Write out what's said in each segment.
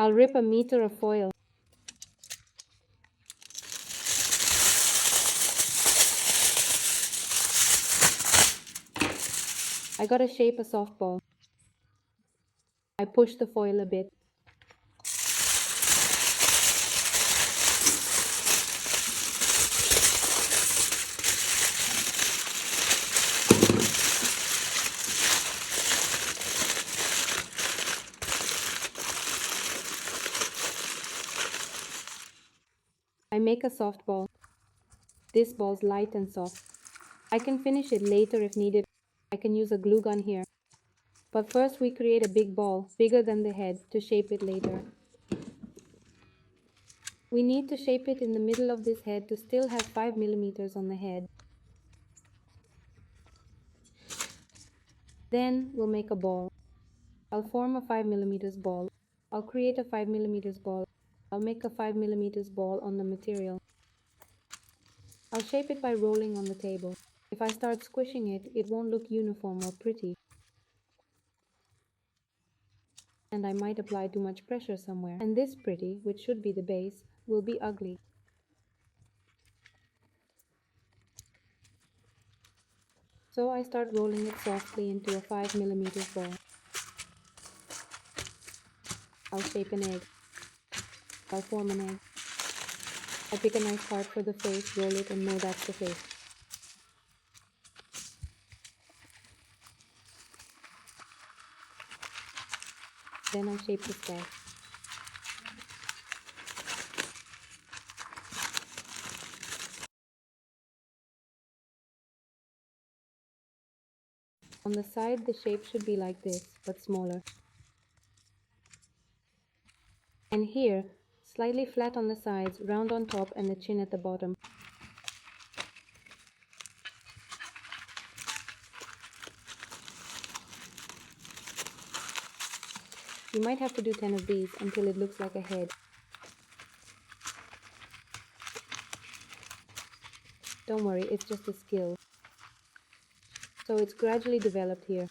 I'll rip a meter of foil. I gotta shape a softball. I push the foil a bit. I make a softball. This ball's light and soft. I can finish it later if needed. I can use a glue gun here. But first we create a big ball, bigger than the head, to shape it later. We need to shape it in the middle of this head to still have 5 millimeters on the head. Then we'll make a ball. I'll form a 5 millimeters ball. I'll create a 5 millimeters ball. I'll make a 5 millimeters ball on the material. I'll shape it by rolling on the table. If I start squishing it, it won't look uniform or pretty. And I might apply too much pressure somewhere. And this pretty, which should be the base, will be ugly. So I start rolling it softly into a 5 millimeters ball. I'll shape an egg. I'll form an egg. I pick a nice part for the face, roll it, and know that's the face. Then I shape the skull. On the side, the shape should be like this, but smaller. And here, slightly flat on the sides, round on top, and the chin at the bottom. You might have to do 10 of these until it looks like a head. Don't worry, it's just a skill. So it's gradually developed here.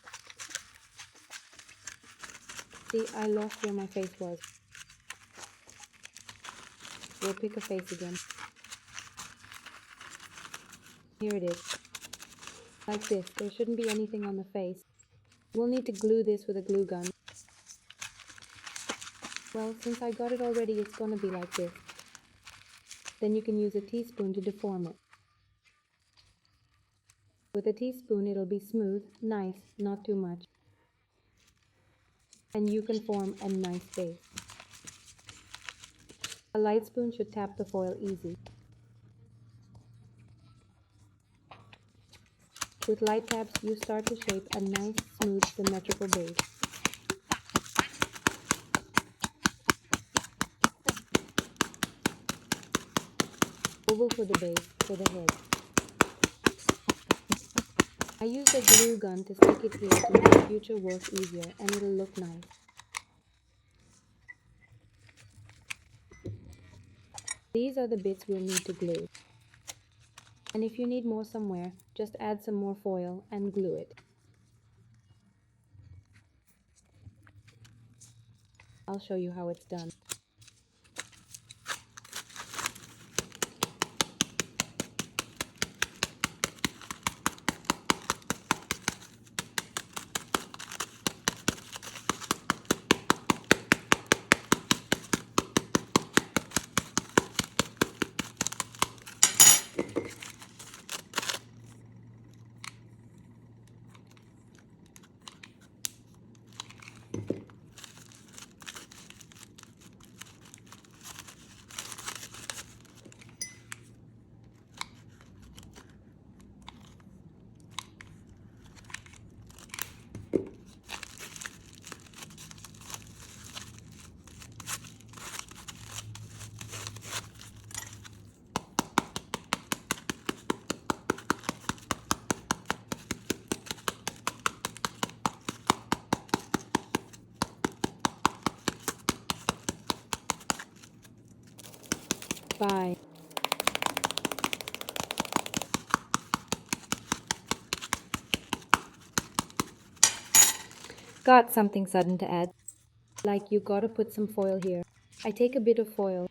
See, I lost where my face was. We'll pick a face again. Here it is. Like this, there shouldn't be anything on the face. We'll need to glue this with a glue gun. Well, since I got it already, it's gonna be like this. Then you can use a teaspoon to deform it. With a teaspoon, it'll be smooth, nice, not too much. And you can form a nice face. A light spoon should tap the foil easy. With light taps, you start to shape a nice, smooth, symmetrical base. Oval for the base, for the head. I use a glue gun to stick it here to make future work easier, and it'll look nice. These are the bits we'll need to glue. And if you need more somewhere, just add some more foil and glue it. I'll show you how it's done. Bye. Got something sudden to add. Like you gotta put some foil here. I take a bit of foil.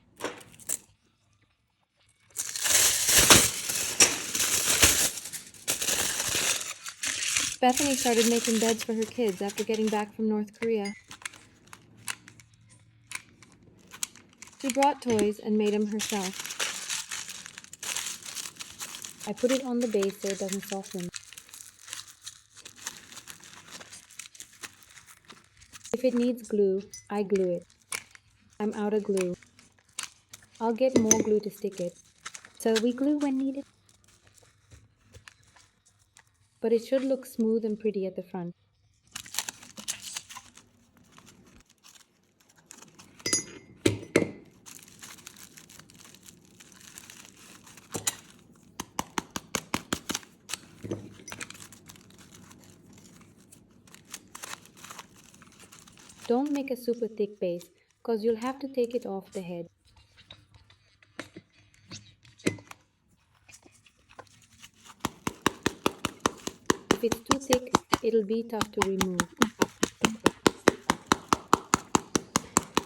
Bethany started making beds for her kids after getting back from North Korea. She brought toys and made them herself. I put it on the base so it doesn't soften. If it needs glue, I glue it. I'm out of glue. I'll get more glue to stick it. So we glue when needed. But it should look smooth and pretty at the front. Don't make a super thick base, cause you'll have to take it off the head. If it's too thick, it'll be tough to remove.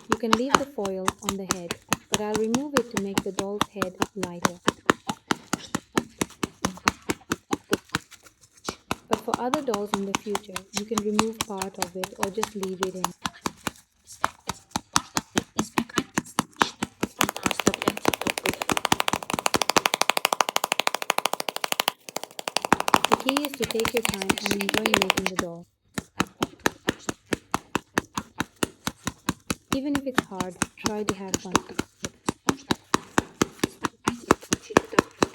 You can leave the foil on the head, but I'll remove it to make the doll's head lighter. But for other dolls in the future, you can remove part of it or just leave it in. The key is to take your time and enjoy making the doll. Even if it's hard, try to have fun.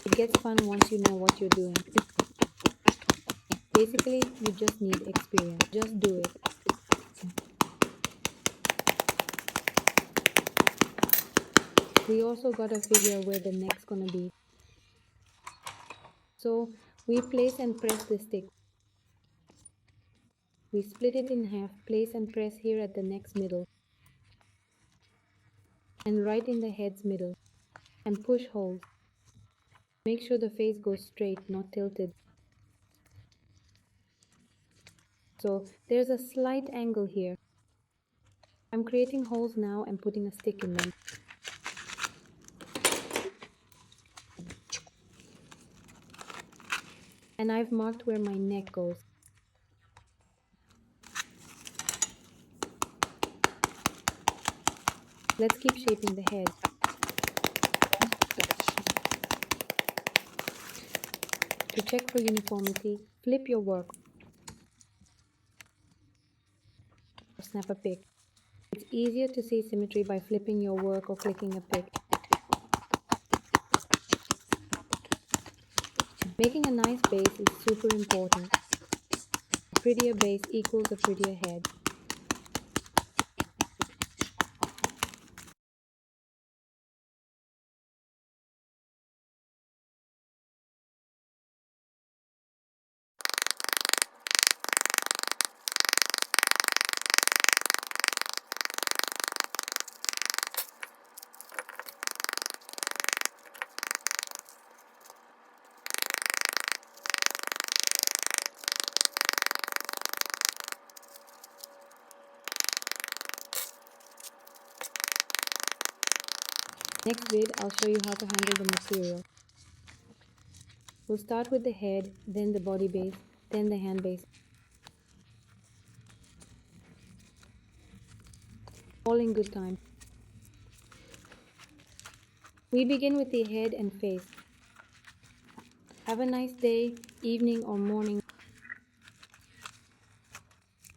It gets fun once you know what you're doing. Basically, you just need experience. Just do it. We also gotta figure where the neck's gonna be. So we place and press the stick. We split it in half, place and press here at the neck's middle. And right in the head's middle. And push holes. Make sure the face goes straight, not tilted. So there's a slight angle here. I'm creating holes now and putting a stick in them. And I've marked where my neck goes. Let's keep shaping the head. To check for uniformity, flip your work. Or snap a pic. It's easier to see symmetry by flipping your work or clicking a pic. Making a nice base is super important. A prettier base equals a prettier head. Next vid, I'll show you how to handle the material. We'll start with the head, then the body base, then the hand base. All in good time. We begin with the head and face. Have a nice day, evening or morning.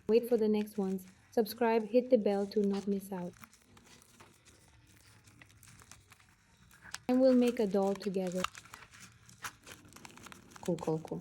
Wait for the next ones. Subscribe, hit the bell to not miss out. And we'll make a doll together. Cool.